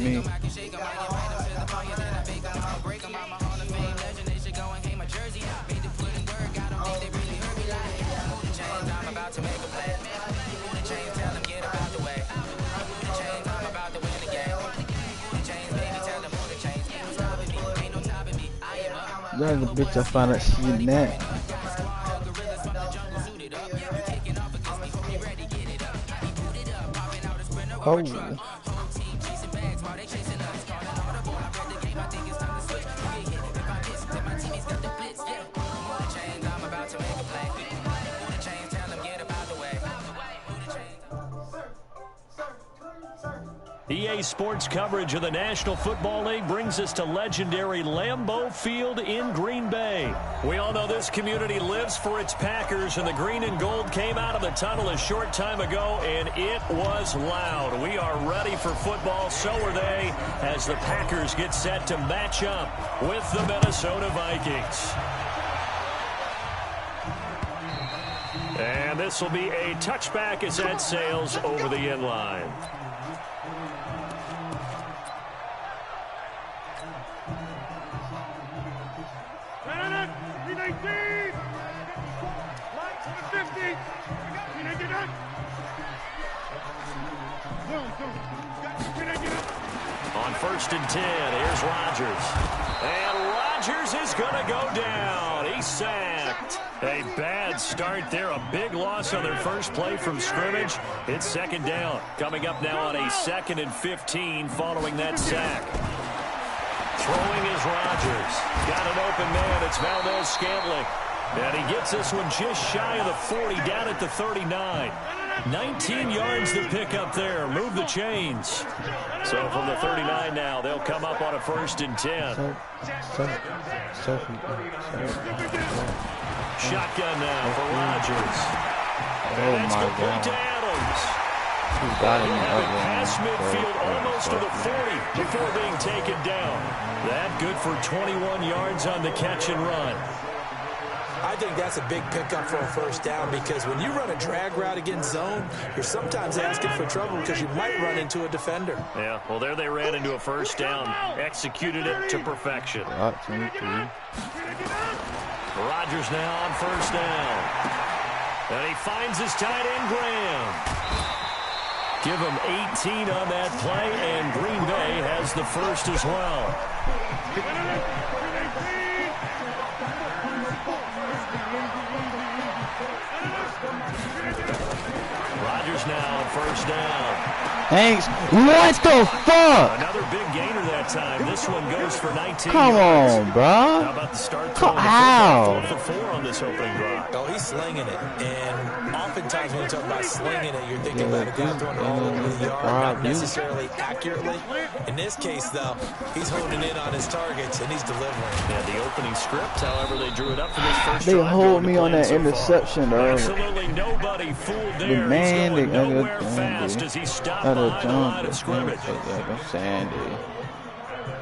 me. That's the bitch I found out she in that. Oh. EA Sports coverage of the National Football League brings us to legendary Lambeau Field in Green Bay. We all know this community lives for its Packers, and the green and gold came out of the tunnel a short time ago, and it was loud. We are ready for football, so are they, as the Packers get set to match up with the Minnesota Vikings. And this will be a touchback as that sails over the end line. On 1st and 10, here's Rodgers. And Rodgers is going to go down. He's sacked. A bad start there. A big loss on their first play from scrimmage. It's 2nd down. Coming up now on a 2nd and 15 following that sack. Throwing is Rodgers. Got an open man. It's Valdez-Scantling. And he gets this one just shy of the 40, down at the 39. 19 yards to pick up there. Move the chains. So from the 39 now, they'll come up on a 1st and 10. Shotgun now for Rodgers. Oh my God. To Adams. He's got him Past midfield almost to the 40 before being taken down. That good for 21 yards on the catch and run. I think that's a big pickup for a 1st down, because when you run a drag route against zone, you're sometimes asking for trouble because you might run into a defender. Yeah, well, there they ran into a 1st down. Executed it to perfection. Rodgers now on 1st down. And he finds his tight end, Graham. Give him 18 on that play, and Green Bay has the 1st as well. Rodgers now on 1st down. Thanks. What the fuck? Another big gainer that time. This one goes for 19 Come yards. on, bro. How about the start? How? 4 for 4 on this opening drive. Oh, he's slinging it. And oftentimes when you talk about slinging it, you're thinking about a guy throwing it all over the yard, not necessarily accurately. In this case, though, he's holding in on his targets, and he's delivering. Yeah, the opening script, however, they drew it up for this first They drive. hold me on that interception, though. Absolutely nobody fooled there. The man, he's going nowhere fast as he stopped behind the line of scrimmage. Sandy.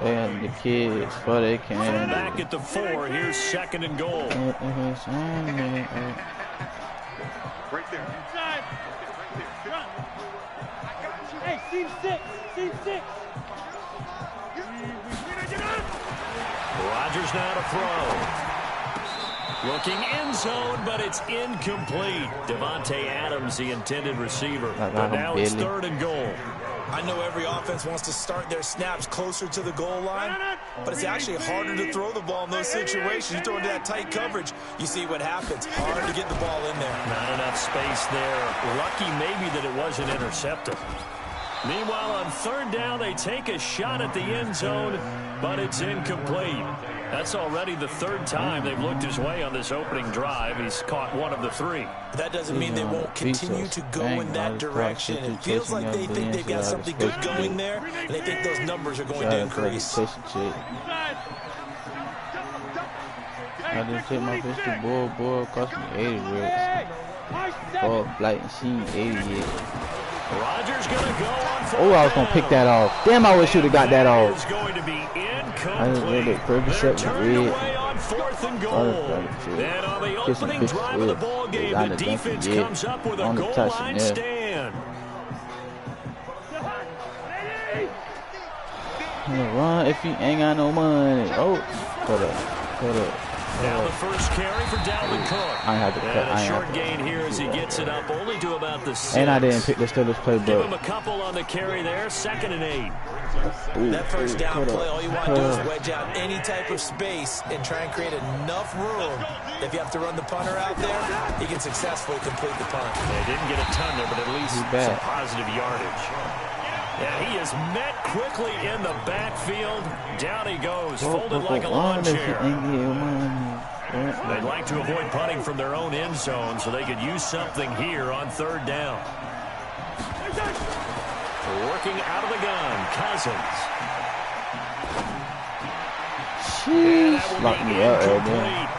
And the kids, for they can. Back at the 4, here's 2nd and goal. Right there. Inside. Hey, team 6. Team 6. Rodgers now to throw. Looking end zone, but it's incomplete. Devontae Adams, the intended receiver. But now it's 3rd and goal. I know every offense wants to start their snaps closer to the goal line, but it's actually harder to throw the ball in those situations. You throw into that tight coverage, you see what happens. Hard to get the ball in there. Not enough space there. Lucky maybe that it wasn't intercepted. Meanwhile, on 3rd down, they take a shot at the end zone, but it's incomplete. That's already the 3rd time they've looked his way on this opening drive. He's caught 1 of the 3. That doesn't mean they won't continue to go in that direction. It feels like they think they've got something good going there, and they think those numbers are going to increase. I just hit my bitch to boy, cost me 80 ricks. Oh, flight and she ain't 80 yet. Rodgers gonna go on. Oh, I was gonna pick that off. Damn, I wish you'd have got that off. Going to be I just read it. Percocet was red. on 4th and goal. And on the opening drive of the ball game, the defense comes up with a goal line stand. Run if he ain't got no money. Oh, hold up. Now the first carry for Dalvin Cook. I have to cut. And a short gain here as he gets it up only to about the 6. And I didn't pick the Steelers playbook. Give him a couple on the carry there. 2nd and 8. That first down play, all you want to do is wedge out any type of space and try and create enough room. If you have to run the punter out there, he can successfully complete the punt. They didn't get a ton there, but at least some positive yardage. Yeah, he is met quickly in the backfield. Down he goes, folded like a lawn chair. They'd like to avoid punting from their own end zone so they could use something here on 3rd down. Working out of the gun, Cousins. Sheesh. Lock me up, man.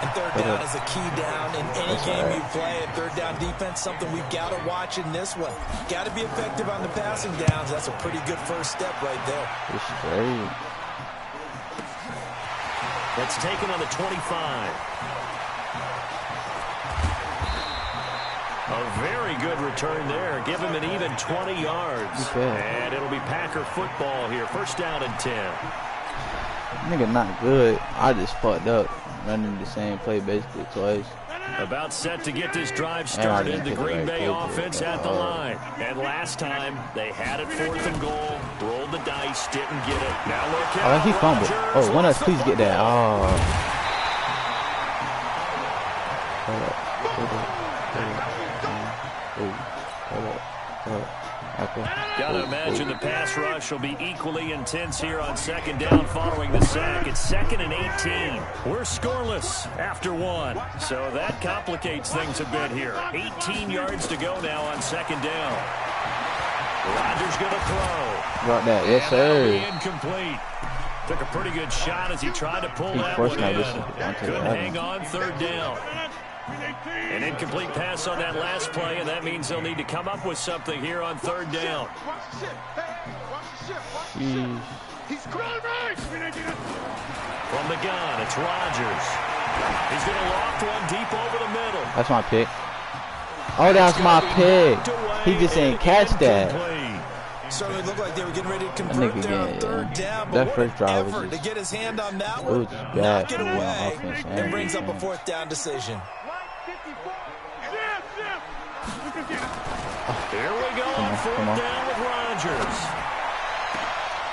And 3rd down is a key down in any game you play. And 3rd down defense, something we've got to watch in this one. Got to be effective on the passing downs. That's a pretty good first step right there. It's great. That's taken on the 25. A very good return there. Give him an even 20 yards. And it'll be Packer football here. 1st down and 10. Nigga not good. I just fucked up. Running the same play basically twice. About set to get this drive started. The Green Bay offense at the line. And last time, they had it 4th and goal. Rolled the dice, didn't get it. Now look out. Oh, he fumbled. Oh, one of us please get that. Oh. Gotta imagine the pass rush will be equally intense here on 2nd down following the sack. It's 2nd and 18. We're scoreless after 1. So that complicates things a bit here. 18 yards to go now on 2nd down. Rodgers gonna throw. Got that, yes sir. Incomplete. Took a pretty good shot as he tried to pull that one in. Couldn't hang on 3rd down. An incomplete pass on that last play, and that means they'll need to come up with something here on 3rd down. From the gun, it's Rodgers. He's going to loft one deep over the middle. That's my pick. Oh, that's my pick. He just ain't catch that. Certainly looked like they were getting ready to convert there on 3rd down, but that what first drive was effort just, to get his hand on that one, knock it away, and brings up a 4th down decision. Here we go on 4th down with Rodgers.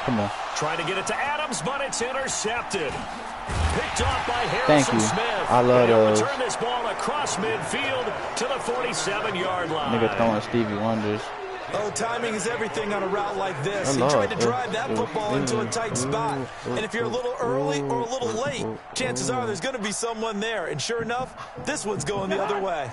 Come on. Trying to get it to Adams, but it's intercepted. Picked off by Harrison Smith. I love those. Return this ball across midfield to the 47-yard line. Nigga throwing Stevie Wonders. Oh, timing is everything on a route like this. He tried to drive that football into a tight spot. And if you're a little early or a little late, chances are there's going to be someone there. And sure enough, this one's going the other way.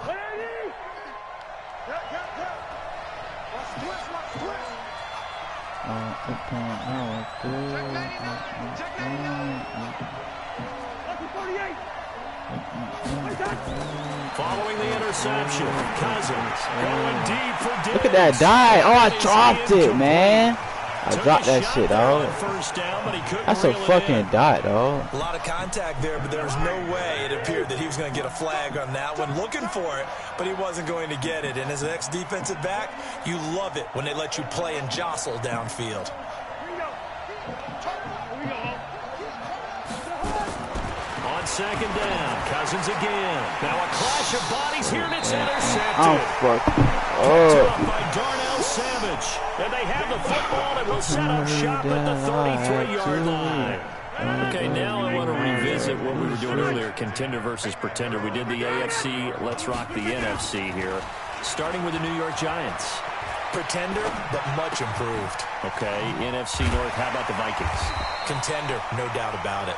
Following the interception, Cousins going deep for Diggs. Look at that dive. Oh, I dropped it, man. I dropped that shit, dog. That's a fucking dot, dog. A lot of contact there, but there was no way it appeared that he was going to get a flag on that one. Looking for it, but he wasn't going to get it. And as an ex-defensive back, you love it when they let you play and jostle downfield. On 2nd down, Cousins again. Now a clash of bodies here, and it's intercepted. Oh, fuck. Picked up by Darnell Savage. And they have the football and will set up shop at the 33-yard line. Okay, now I want to revisit what we were doing earlier, contender versus pretender. We did the AFC, let's rock the NFC here. Starting with the New York Giants. Pretender, but much improved. Okay, NFC North, how about the Vikings? Contender, no doubt about it.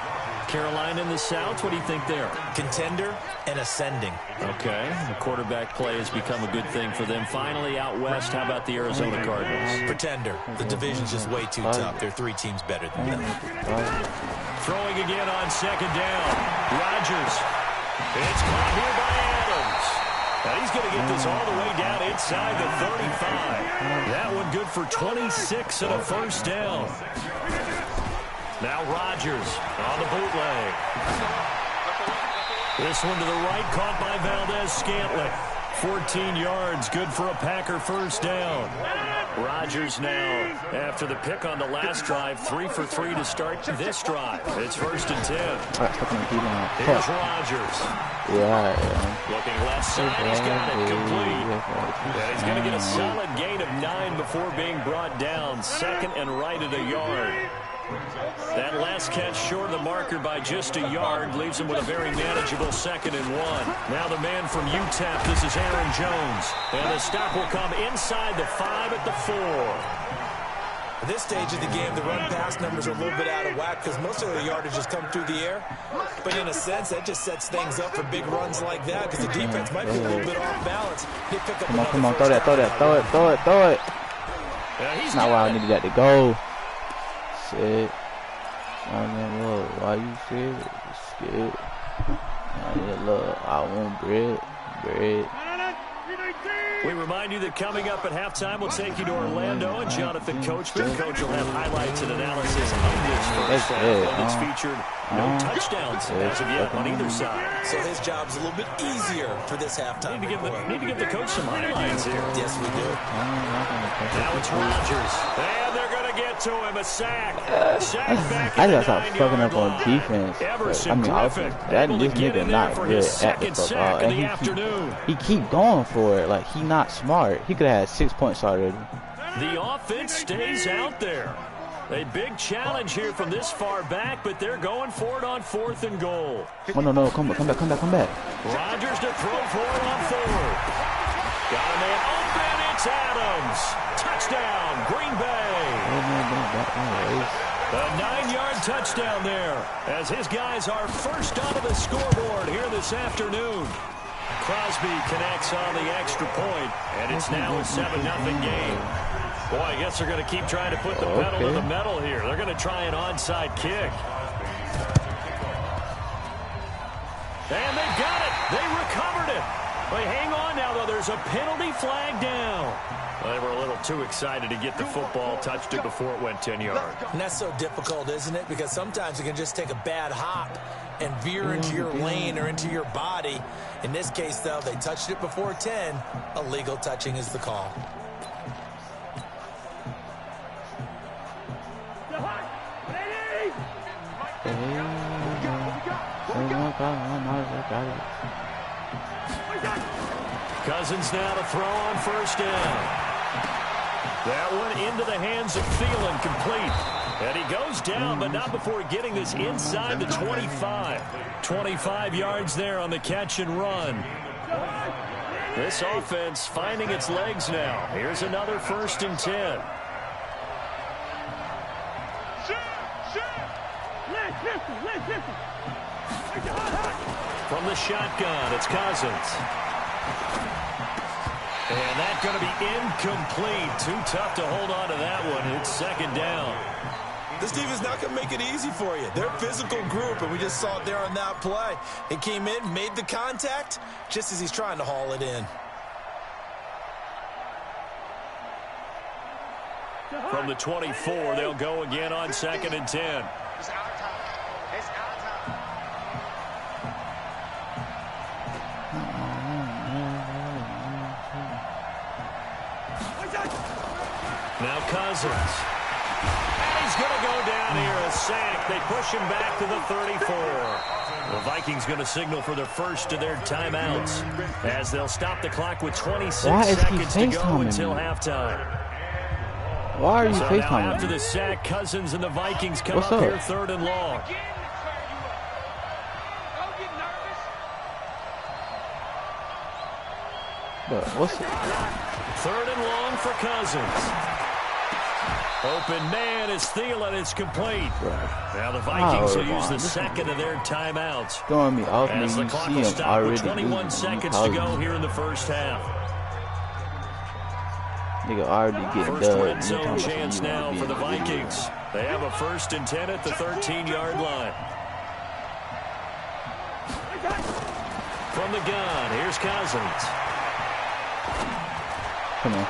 Carolina in the South, what do you think there? Contender and ascending. Okay, the quarterback play has become a good thing for them. Finally, out west, how about the Arizona Cardinals? Pretender. The division's just way too tough. There are 3 teams better than them. Throwing again on 2nd down. Rodgers. It's caught here by Adams. Now he's going to get this all the way down inside the 35. That one good for 26 and a 1st down. Now Rodgers on the bootleg. This one to the right, caught by Valdez-Scantling. 14 yards, good for a Packer 1st down. Rodgers now, after the pick on the last drive, 3 for 3 to start this drive. It's 1st and 10. Here's Rodgers. Yeah. Looking left side, he's got it complete. And he's going to get a solid gain of 9 before being brought down. 2nd and right at a yard. That last catch short of the marker by just a yard leaves him with a very manageable 2nd and 1. Now the man from UTEP, this is Aaron Jones. And the stop will come inside the 5 at the 4. At this stage of the game, the run-pass numbers are a little bit out of whack because most of the yardage has come through the air. But in a sense, that just sets things up for big runs like that because the defense might be a little bit off balance. They pick up Come on, throw it. That's not where I needed that to go. Shit. I mean, look, why you scared? I mean, look, I want bread. We remind you that coming up at halftime, we'll take you to Orlando and Jonathan Coachman. Coach will have highlights and analysis of this first half. It's featured no touchdowns as of yet on either side. So his job's a little bit easier for this halftime. Need to give the coach some highlights here. Yes, we do. Now it's Rodgers. And they're going to get to him. A sack. Back I just start fucking up on defense. I mean, that this nigga not good at the football. And he keep going for it. Like, he not smart. He could have had 6 points already. The offense stays out there. A big challenge here from this far back, but they're going for it on 4th and goal. Oh, no. Come back. Rodgers to throw for it on 4th. Got a man open. It's Adams. Touchdown, Green Bay. A 9-yard touchdown there as his guys are first onto the scoreboard here this afternoon. Crosby connects on the extra point, and it's now a 7-0 game. Boy, I guess they're going to keep trying to put the pedal to the metal here. They're going to try an onside kick. And they got it. They recovered it. They hang on now, though. There's a penalty flag down. They were a little too excited to get the football, touched it before it went 10 yards. And that's so difficult, isn't it? Because sometimes it can just take a bad hop and veer into your lane or into your body. In this case, though, they touched it before 10. Illegal touching is the call. Cousins now to throw on 1st down. That one into the hands of Thielen, complete. And he goes down, but not before getting this inside the 25. 25 yards there on the catch and run. This offense finding its legs now. Here's another 1st and 10. From the shotgun, it's Cousins. And that's going to be incomplete. Too tough to hold on to that one. It's 2nd down. This defense not going to make it easy for you. They're a physical group, and we just saw it there on that play. It came in, made the contact, just as he's trying to haul it in. From the 24, they'll go again on 2nd and 10. Now Cousins. And he's going to go down here, a sack. They push him back to the 34. The Vikings going to signal for their first of their timeouts as they'll stop the clock with 26 seconds to go until halftime. Why are you FaceTiming? Now after the sack, Cousins and the Vikings come up here 3rd and long. But what's it? 3rd and long for Cousins. Open man is Thielen. It's complete. Now the Vikings will use the 2nd of their timeouts. Throwing me off, as the clock will stop with 21 seconds to go here in the first half. Nigga already getting first red zone chance now for the Vikings. They have a 1st and 10 at the 13-yard line. From the gun, here's Cousins. Come on.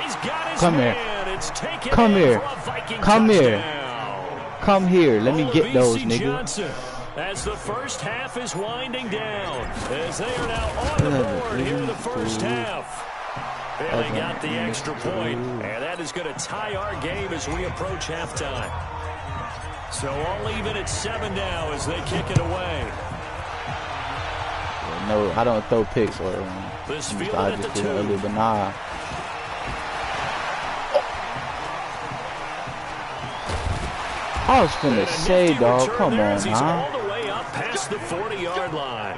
He's got his Come man. here. It's taken Come here. Come here. Come here. Let me get those, nigga. As the first half is winding down, as they are now on the board here in the first half. And they got the extra point, and that is going to tie our game as we approach halftime. So all even at 7 now as they kick it away. No, I don't throw picks or this I field just at did the 2. earlier, but nah. I was finna say, dog, come on, he's huh? all the way up past the 40-yard line.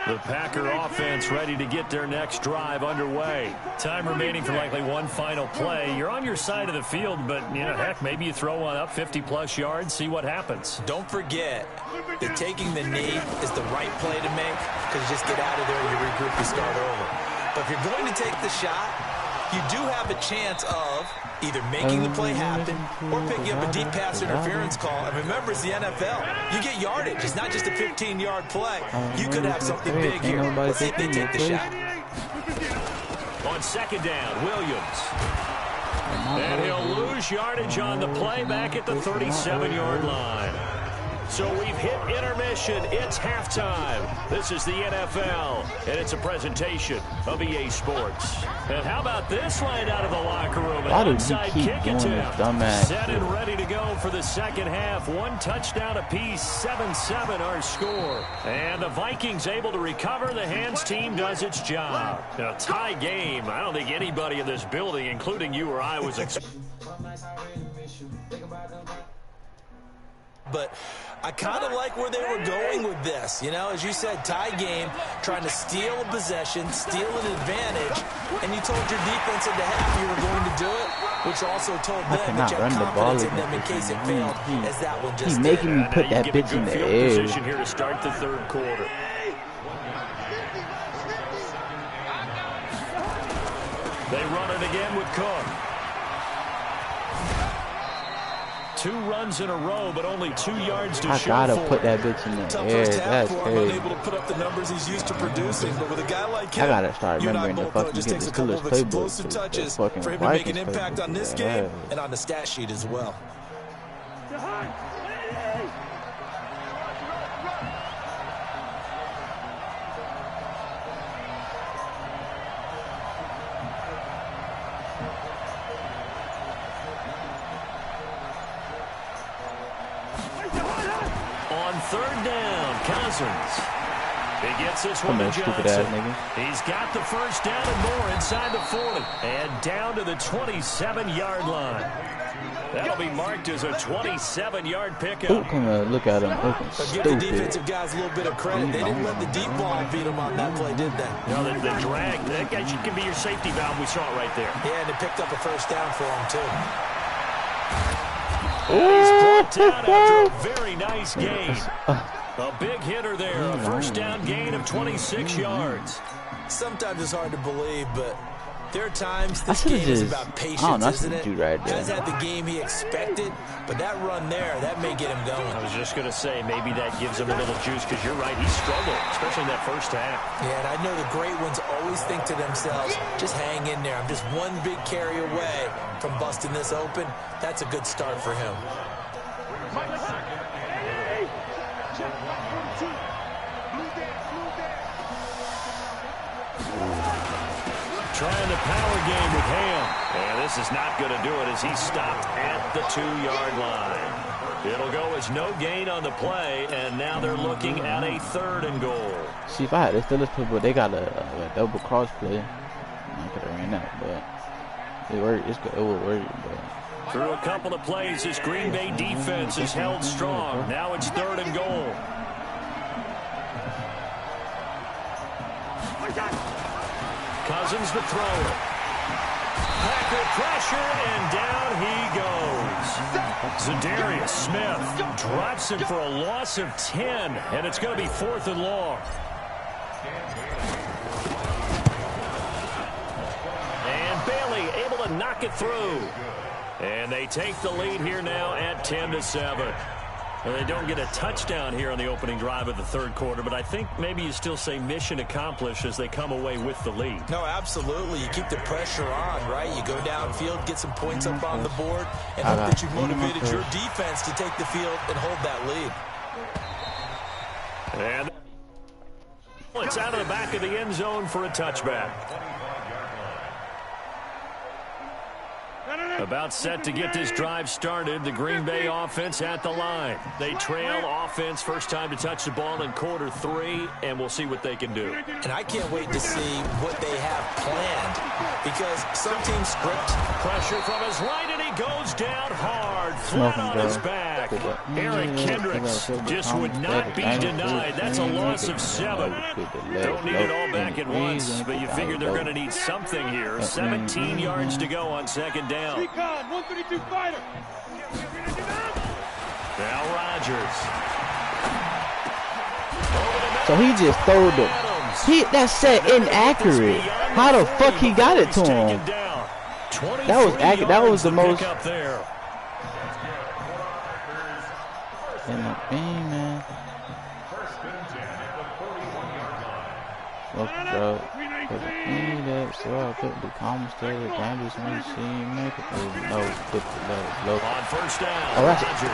The Packer offense ready to get their next drive underway. Time remaining for likely one final play. You're on your side of the field, but, you know, heck, maybe you throw one up 50-plus yards, see what happens. Don't forget that taking the knee is the right play to make because you just get out of there, you regroup, you start over. But if you're going to take the shot, you do have a chance of either making the play happen or picking up a deep pass interference call. And remember, it's the NFL. You get yardage. It's not just a 15-yard play. You could have something big here. Let's see if they take the shot. On 2nd down, Williams. And he'll lose yardage on the play back at the 37-yard line. So we've hit intermission. It's halftime. This is the NFL, and it's a presentation of EA Sports. And how about this line out of the locker room? An onside kick attempt. Set and ready to go for the second half. 1 touchdown apiece, 7-7 our score. And the Vikings able to recover. The hands team does its job. In a tie game, I don't think anybody in this building, including you or I, was expecting. But I kind of like where they were going with this. You know, as you said, tie game, trying to steal a possession, steal an advantage, and you told your defense at the half you were going to do it, which also told them that you had confidence in them in case it failed, as that one just He's making me put that bitch in the air. Position here to start the 3rd quarter. They run it again with Cook. 2 runs in a row, but only 2 yards to show for. I gotta put that bitch in the air. That's crazy. Unable to put up the numbers he's used to producing, but with a guy like him, I gotta start remembering the fucking just takes a couple of explosive touches for him to make an impact on this game and on the stat sheet as well. On 3rd down, Cousins. He gets this one to Johnson. He's got the first down and more inside the 40. And down to the 27-yard line. That'll be marked as a 27-yard pickup. Come on, look at him. Give the defensive guys a little bit of credit. They didn't let the deep ball beat them on that play, did they? No, the drag, that guy can be your safety valve. We saw it right there. Yeah, and they picked up a first down for him, too. He's brought down after a very nice gain. A big hitter there, a first down gain of 26 yards. Sometimes it's hard to believe, but there are times this game is about patience, isn't it? Right he hasn't had the game he expected, but that run there, that may get him going. I was just going to say, maybe that gives him a little juice, because you're right, he struggled, especially in that first half. Yeah, and I know the great ones always think to themselves, just hang in there. I'm just one big carry away from busting this open. That's a good start for him. Trying the power game with Ham. And this is not going to do it as he's stopped at the 2-yard line. It'll go as no gain on the play, and now they're looking at a 3rd and goal. See, if I had this people, they got a double cross play. I could have ran that, but it worked. It will work, but. Through a couple of plays, this Green Bay defense is held strong. Now it's 3rd and goal. Cousins to throw it. Packer pressure, and down he goes. Zadarius Smith drops him for a loss of 10, and it's going to be 4th and long. And Bailey able to knock it through. And they take the lead here now at 10-7. And they don't get a touchdown here on the opening drive of the 3rd quarter, but I think maybe you still say mission accomplished as they come away with the lead. No, absolutely. You keep the pressure on, right? You go downfield, get some points up on the board, and hope that you've motivated your defense to take the field and hold that lead. And It's out of the back of the end zone for a touchback. About set to get this drive started. The Green Bay offense at the line. They trail offense, first time to touch the ball in quarter 3, and we'll see what they can do. And I can't wait to see what they have planned, because some teams script. Pressure from his right, and he goes down hard, flat on his back. Eric Kendricks just would not be denied. That's a loss of 7. Don't need it all back at once, but you figure they're going to need something here. 17 yards to go on second down. 132 fighter. Now Rodgers. So he just threw the. That's set inaccurate. How the fuck he got it to him? That was accurate. That was the most. In the game, man. Look, bro. Put the that, so I put the comments there. I just want to see him make it. No, put the low. On first down. Oh, that's it.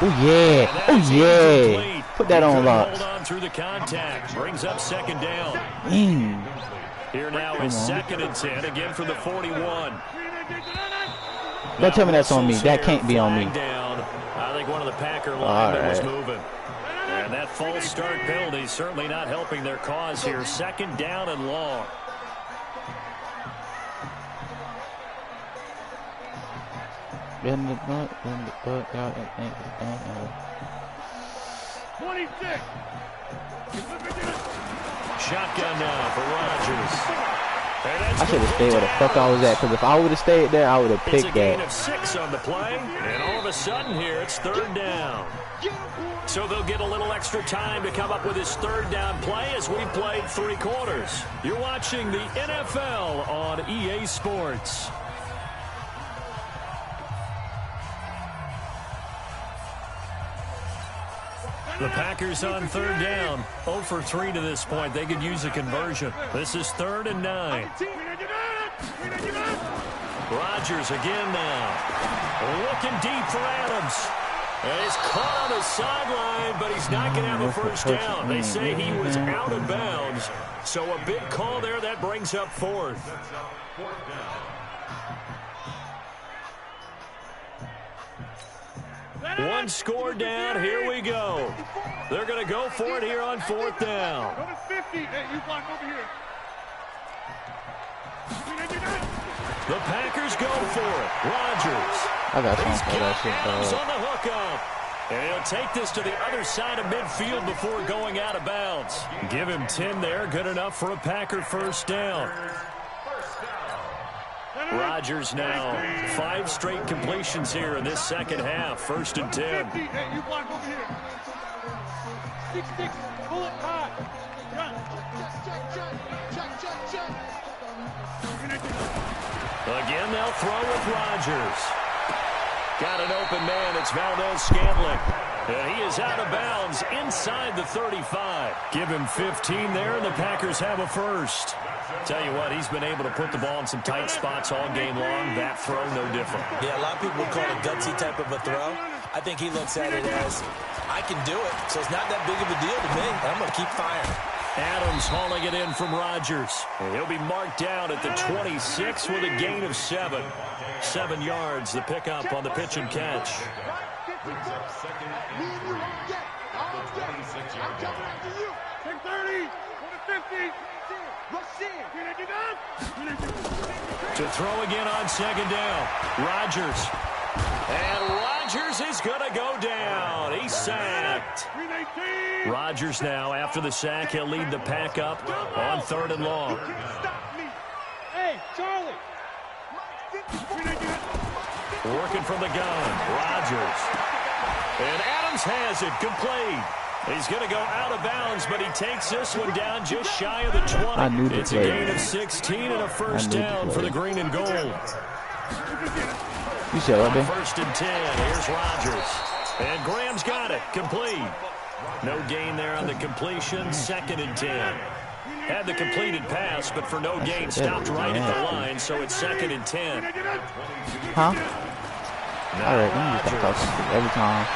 Oh, yeah. Oh, yeah. Put that on lock. Hold on through the contact. Brings up second down. Here now is 2nd and 10. Again for the 41. Don't tell me that's on me. That can't be on me. Down. I think one of the Packer linemen was moving. And that false start penalty certainly not helping their cause here. 2nd down and long. In the butt out. 26. Shotgun now for Rodgers. I should have stayed where the fuck I was at, because if I would have stayed there, I would have picked that. It's a gain of 6 on the play, and all of a sudden here, it's 3rd down. So they'll get a little extra time to come up with his 3rd down play as we played 3 quarters. You're watching the NFL on EA Sports. The Packers on 3rd down. 0 for 3 to this point. They could use a conversion. This is 3rd and 9. Rodgers again now. Looking deep for Adams. And he's caught on the sideline, but he's not going to have a first down. They say he was out of bounds. So a big call there. That brings up 4th. One score down. Here we go. They're going to go for it here on 4th down. The Packers go for it. Rodgers. I got something for that shit, Adams on the hookup. And he'll take this to the other side of midfield before going out of bounds. Give him 10 there. Good enough for a Packer first down. Rodgers now 5 straight completions here in this second half. 1st and 10. Again, they'll throw with Rodgers. Got an open man. It's Valdez-Scantling. And he is out of bounds inside the 35. Give him 15 there, and the Packers have a first. Tell you what, he's been able to put the ball in some tight spots all game long. That throw, no different. Yeah, a lot of people would call it a gutsy type of a throw. I think he looks at it as, I can do it, so it's not that big of a deal to me. I'm going to keep firing. Adams hauling it in from Rodgers. And he'll be marked down at the 26 with a gain of 7. 7 yards, the pickup on the pitch and catch. To throw again on 2nd down. Rodgers. And Rodgers is going to go down. He's sacked. Rodgers now, after the sack, he'll lead the pack up on 3rd and long. Hey, Charlie. Working from the gun. Rodgers. And Adams has it complete. He's going to go out of bounds, but he takes this one down just shy of the 20. It's a gain of 16 and a first down for the green and gold. You said what, man? 1st and 10. Here's Rodgers. And Graham's got it. Complete. No gain there on the completion. 2nd and 10. Had the completed pass, but for no gain, stopped right at the line, so it's 2nd and 10. Huh? All right, let me just talk every time.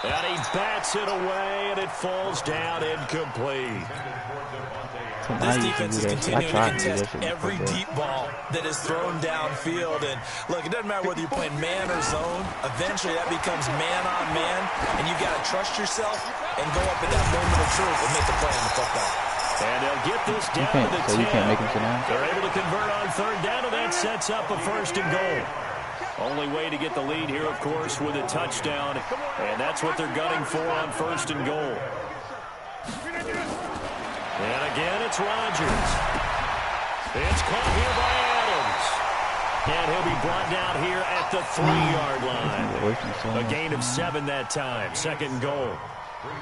And he bats it away, and it falls down incomplete. This defense is continuing to contest every deep ball that is thrown downfield. And, look, it doesn't matter whether you're playing man or zone. Eventually, that becomes man-on-man, and you've got to trust yourself and go up at that moment of truth and make the play on the football. And they'll get this down to the 10. So you can't make him sit down? They're able to convert on third down, and that sets up a 1st and goal. Only way to get the lead here, of course, with a touchdown, and that's what they're gunning for on 1st and goal. And again, it's Rodgers. It's caught here by Adams. And he'll be brought down here at the 3-yard line. A gain of 7 that time, 2nd and goal.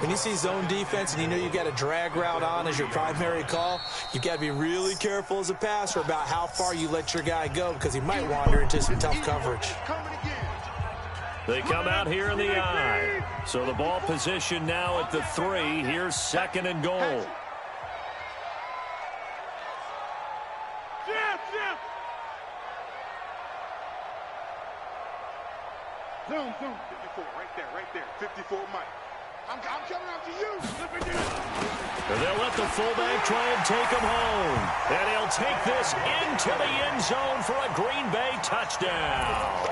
When you see zone defense and you know you got a drag route on as your primary call, you got to be really careful as a passer about how far you let your guy go because he might wander into some tough coverage. They come out here in the I. So the ball position now at the 3. Here's 2nd and goal. Zoom, 54, right there, 54 Mike. I'm coming out to you. They'll let the fullback try and take him home. And he'll take this into the end zone for a Green Bay touchdown.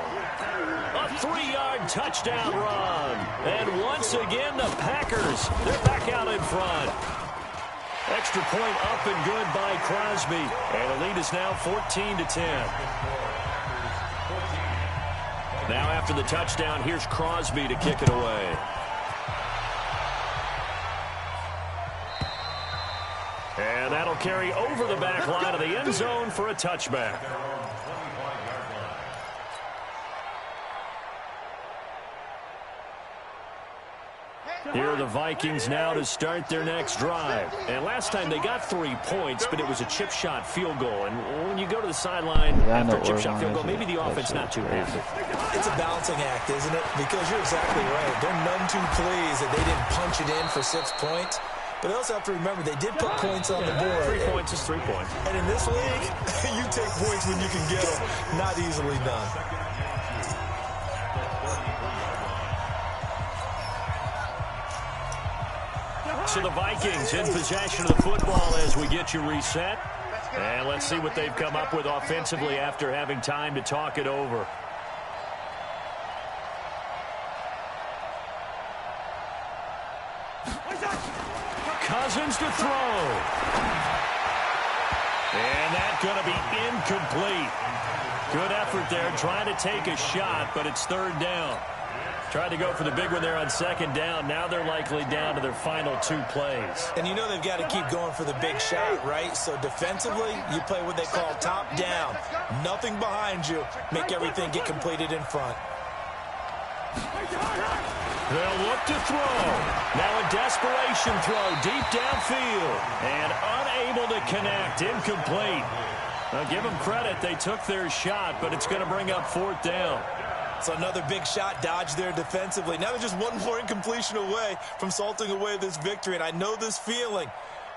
A 3-yard touchdown run. And once again, the Packers, they're back out in front. Extra point up and good by Crosby. And the lead is now 14-10. Now after the touchdown, here's Crosby to kick it away. And that'll carry over the back line of the end zone for a touchback. Here are the Vikings now to start their next drive. And last time they got 3 points, but it was a chip shot field goal. And when you go to the sideline after a chip shot field goal, maybe the offense not too happy. It's a balancing act, isn't it? Because you're exactly right. They're none too pleased that they didn't punch it in for 6 points. But they also have to remember they did put points on the board. 3 points is 3 points. And in this league, you take points when you can get them. Not easily done. So the Vikings in possession of the football as we get you reset. And let's see what they've come up with offensively after having time to talk it over. Cousins to throw. And that's going to be incomplete. Good effort there trying to take a shot, but it's 3rd down. Tried to go for the big one there on 2nd down. Now they're likely down to their final 2 plays. And you know they've got to keep going for the big shot, right? So defensively, you play what they call top down. Nothing behind you. Make everything get completed in front. They'll look to throw. Now a desperation throw deep downfield. And unable to connect. Incomplete. Now give them credit. They took their shot, but it's going to bring up 4th down. So another big shot dodge there defensively. Now they're just one more incompletion away from salting away this victory. And I know this feeling.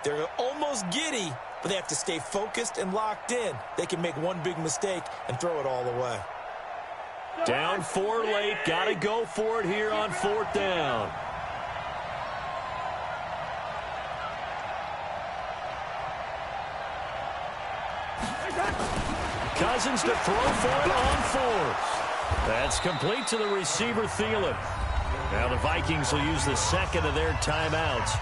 They're almost giddy, but they have to stay focused and locked in. They can make one big mistake and throw it all away. Down 4 late. Got to go for it here on 4th down. Cousins to throw for it on 4th. That's complete to the receiver, Thielen. Now the Vikings will use the 2nd of their timeouts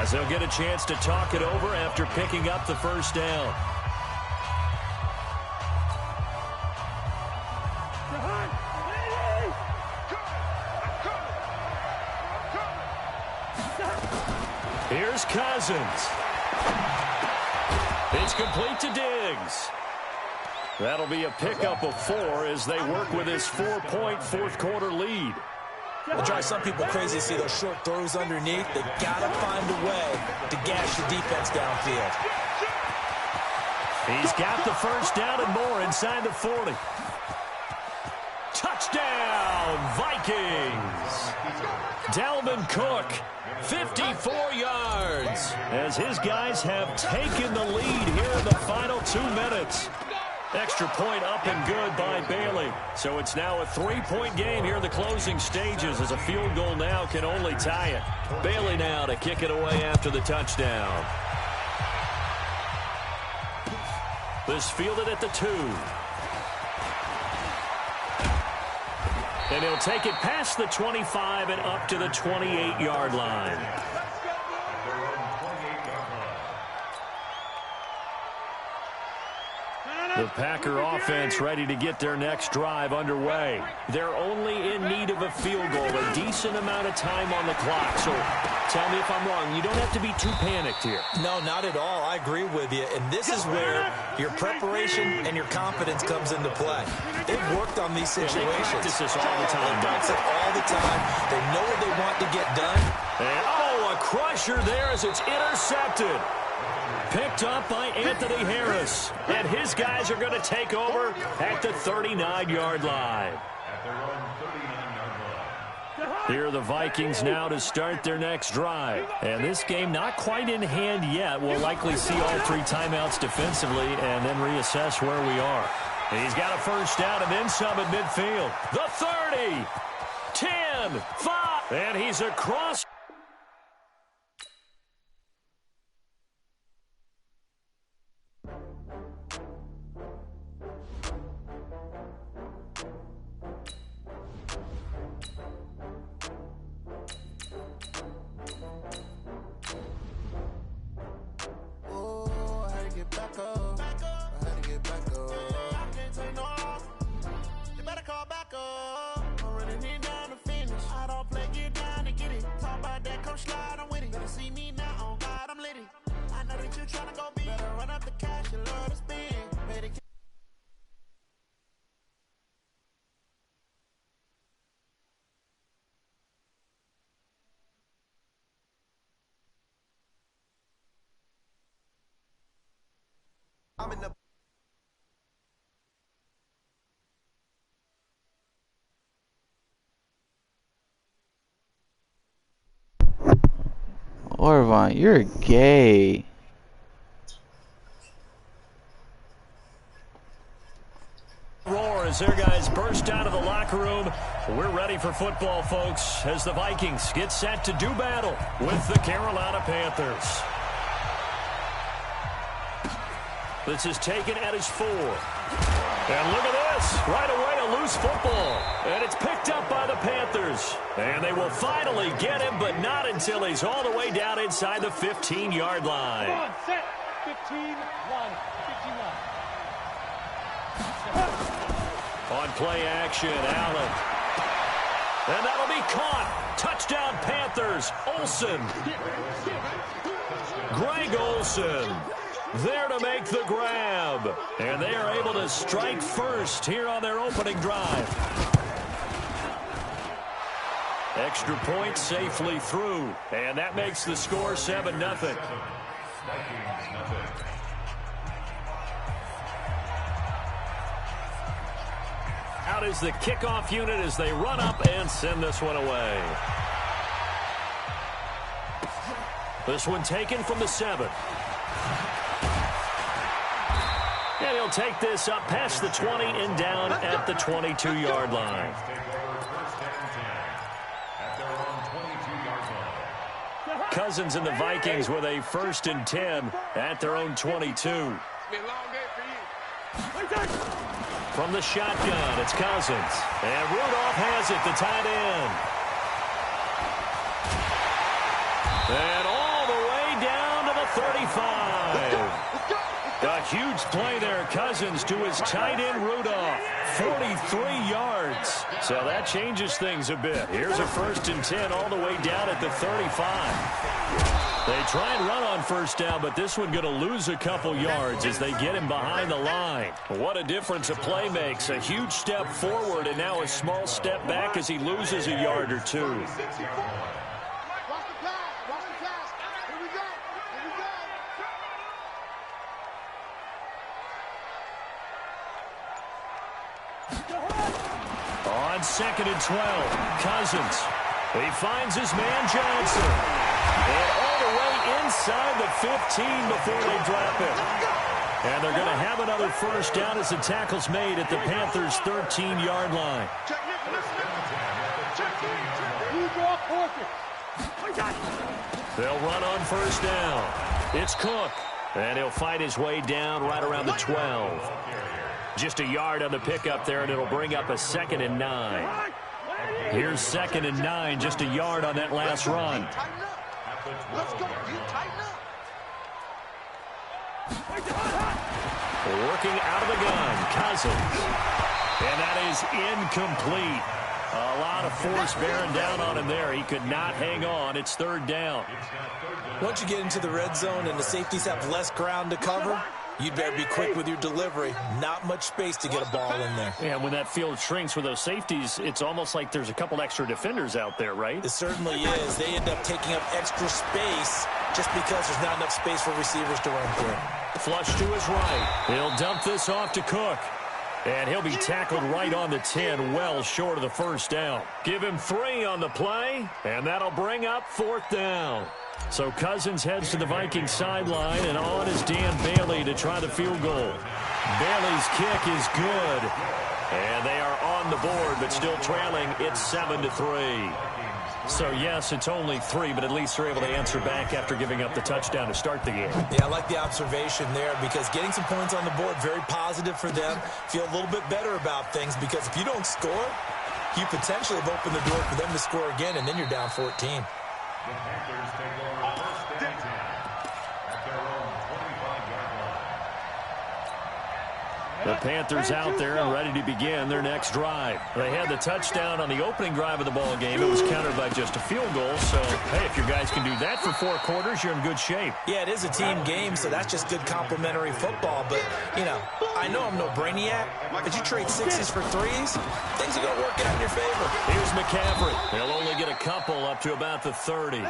as they'll get a chance to talk it over after picking up the 1st down. Here's Cousins. It's complete to Diggs. That'll be a pickup of 4 as they work with his 4-point 4th quarter lead. It'll drive some people crazy to see those short throws underneath. They got to find a way to gash the defense downfield. He's got the 1st down and more inside the 40. Touchdown, Vikings. Dalvin Cook, 54 yards, as his guys have taken the lead here in the final 2 minutes. Extra point up and good by Bailey. So it's now a 3-point game here in the closing stages, as a field goal now can only tie it. Bailey now to kick it away after the touchdown. This fielded at the 2. And he'll take it past the 25 and up to the 28-yard line. The Packer offense ready to get their next drive underway. They're only in need of a field goal, a decent amount of time on the clock. So tell me if I'm wrong. You don't have to be too panicked here. No, not at all. I agree with you. And this is where your preparation and your confidence comes into play. They've worked on these situations. Yeah, they practice this all the time. They practice it all the time. They know what they want to get done. And, oh, a crusher there as it's intercepted. Picked up by Anthony Harris. And his guys are going to take over at the 39-yard line. Here are the Vikings now to start their next drive. And this game not quite in hand yet. We'll likely see all 3 timeouts defensively and then reassess where we are. He's got a first down and then some at midfield. The 30, 10, 5, and he's across. I'm in the Orvon, you're gay. Roar as their guys burst out of the locker room. We're ready for football, folks, as the Vikings get set to do battle with the Carolina Panthers. This is taken at his 4. And look at this. Right away, a loose football. And it's picked up by the Panthers. And they will finally get him, but not until he's all the way down inside the 15-yard line. Come on, set. 15-1. 15-1. On play action, Allen. And that'll be caught. Touchdown, Panthers. Olsen. Greg Olsen there to make the grab. And they are able to strike first here on their opening drive. Extra point safely through. And that makes the score 7-0. Out is the kickoff unit as they run up and send this one away. This one taken from the 7. And he'll take this up past the 20 and down at the 22-yard line. Cousins and the Vikings with a 1st and 10 at their own 22. From the shotgun, it's Cousins. And Rudolph has it, the tight end. And all the way down to the 35. A huge play there, Cousins to his tight end, Rudolph. 43 yards. So that changes things a bit. Here's a 1st and 10 all the way down at the 35. They try and run on 1st down, but this one going to lose a couple yards as they get him behind the line. What a difference a play makes. A huge step forward and now a small step back as he loses a yard or 2. On 2nd and 12, Cousins. He finds his man Johnson. And all the way inside the 15 before they drop it. And they're going to have another first down as the tackle's made at the Panthers' 13-yard line. They'll run on first down. It's Cook. And he'll fight his way down right around the 12. Just a yard on the pickup there, and it'll bring up a 2nd and 9. Here's 2nd and 9, just a yard on that last run. Let's go. You tighten up. Working out of the gun, Cousins. And that is incomplete. A lot of force bearing down on him there. He could not hang on. It's 3rd down. Once you get into the red zone and the safeties have less ground to cover, you'd better be quick with your delivery. Not much space to get a ball in there. And when that field shrinks with those safeties, it's almost like there's a couple extra defenders out there, right? It certainly is. They end up taking up extra space just because there's not enough space for receivers to run through. Flush to his right. He'll dump this off to Cook. And he'll be tackled right on the 10, well short of the first down. Give him 3 on the play, and that'll bring up 4th down. So Cousins heads to the Vikings sideline, and on is Dan Bailey to try the field goal. Bailey's kick is good. And they are on the board, but still trailing. It's 7-3. So, yes, it's only 3, but at least they're able to answer back after giving up the touchdown to start the game. Yeah, I like the observation there because getting some points on the board, very positive for them. Feel a little bit better about things because if you don't score, you potentially have opened the door for them to score again, and then you're down 14. The Panthers out there and ready to begin their next drive. They had the touchdown on the opening drive of the ball game. It was countered by just a field goal. So, hey, if your guys can do that for 4 quarters, you're in good shape. Yeah, it is a team game, so that's just good complimentary football. But, you know, I know I'm no brainiac, but you trade 6s for 3s, things are going to work out in your favor. Here's McCaffrey. He'll only get a couple up to about the 30.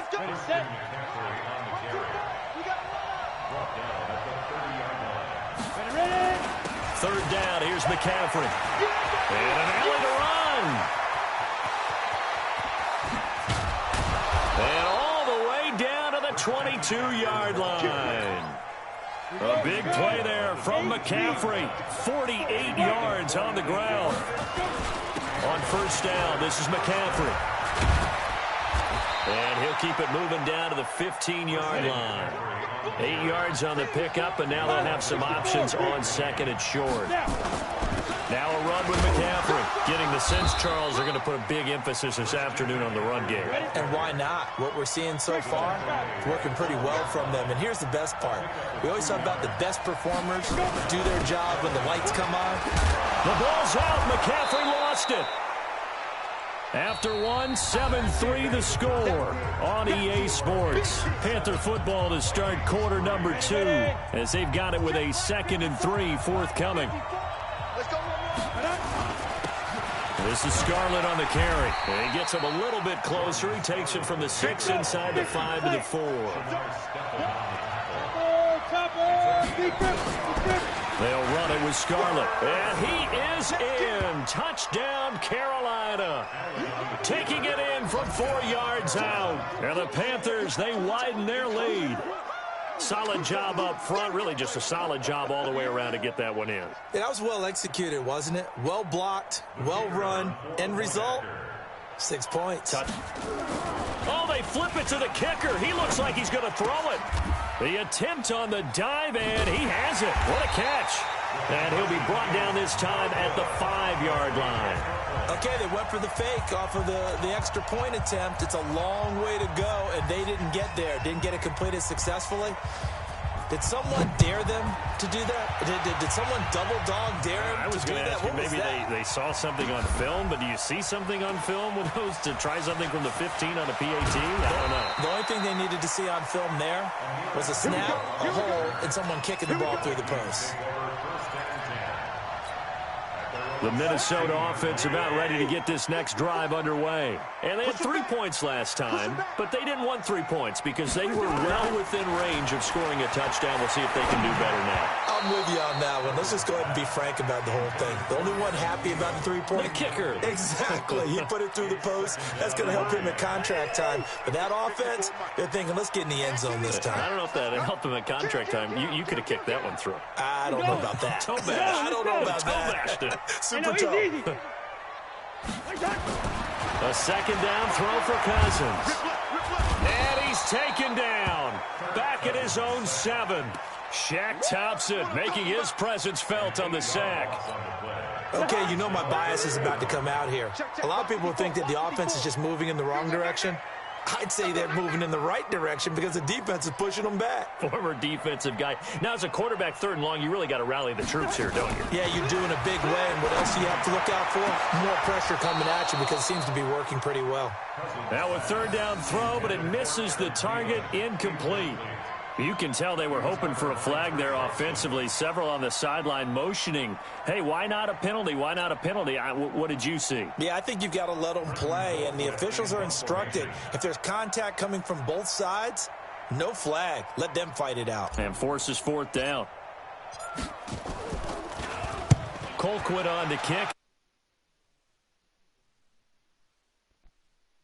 Third down, here's McCaffrey. And an alley to run. And all the way down to the 22-yard line. A big play there from McCaffrey. 48 yards on the ground. On first down, this is McCaffrey. And he'll keep it moving down to the 15-yard line. 8 yards on the pickup, and now they'll have some options on 2nd and short. Now a run with McCaffrey. Getting the sense, Charles, they're going to put a big emphasis this afternoon on the run game. And why not? What we're seeing so far is working pretty well from them. And here's the best part. We always talk about the best performers do their job when the lights come on. The ball's out. McCaffrey lost it. After 7-3 the score on EA Sports. Panther football to start quarter number 2 as they've got it with a 2nd and 3 forthcoming. This is Scarlett on the carry. And he gets him a little bit closer. He takes it from the 6 inside the 5 to the 4. They'll run it with Scarlett. And he is in. Touchdown, Carolina. Taking it in from 4 yards out. And the Panthers, they widen their lead. Solid job up front. Really just a solid job all the way around to get that one in. Yeah, that was well executed, wasn't it? Well blocked, well run. End result, 6 points. Oh, they flip it to the kicker. He looks like he's going to throw it. The attempt on the dive, and he has it. What a catch. And he'll be brought down this time at the 5-yard line. Okay, they went for the fake off of the extra point attempt. It's a long way to go, and they didn't get there. Didn't get it completed successfully. Did someone dare them to do that? Did someone double dog dare them I was to do going to that? ask you, maybe they saw something on film, but do you see something on film with those to try something from the 15 on a PAT? I don't know. The only thing they needed to see on film there was a snap, a hole, and someone kicking the ball through the post. The Minnesota offense about ready to get this next drive underway. And they had 3 points last time, but they didn't want 3 points because they were well within range of scoring a touchdown. We'll see if they can do better now. I'm with you on that one. Let's just go ahead and be frank about the whole thing. The only one happy about the 3-point. The kicker. Exactly. He put it through the post. That's going to help him at contract time. But that offense, they're thinking, let's get in the end zone this time. I don't know if that helped him at contract time. You could have kicked that one through. I don't know about that. I don't know about that. Super tough. A second down throw for Cousins. And he's taken down. Back at his own 7. Shaq Thompson making his presence felt on the sack. Okay, you know my bias is about to come out here. A lot of people think that the offense is just moving in the wrong direction. I'd say they're moving in the right direction because the defense is pushing them back. Former defensive guy. Now, as a quarterback, 3rd and long, you really got to rally the troops here, don't you? Yeah, you do in a big way. And what else do you have to look out for? More pressure coming at you because it seems to be working pretty well. Now a 3rd down throw, but it misses the target, incomplete. You can tell they were hoping for a flag there offensively. Several on the sideline motioning. Hey, why not a penalty? Why not a penalty? What did you see? Yeah, I think you've got to let them play, and the officials are instructed. If there's contact coming from both sides, no flag. Let them fight it out. And forces 4th down. Colquitt on to kick.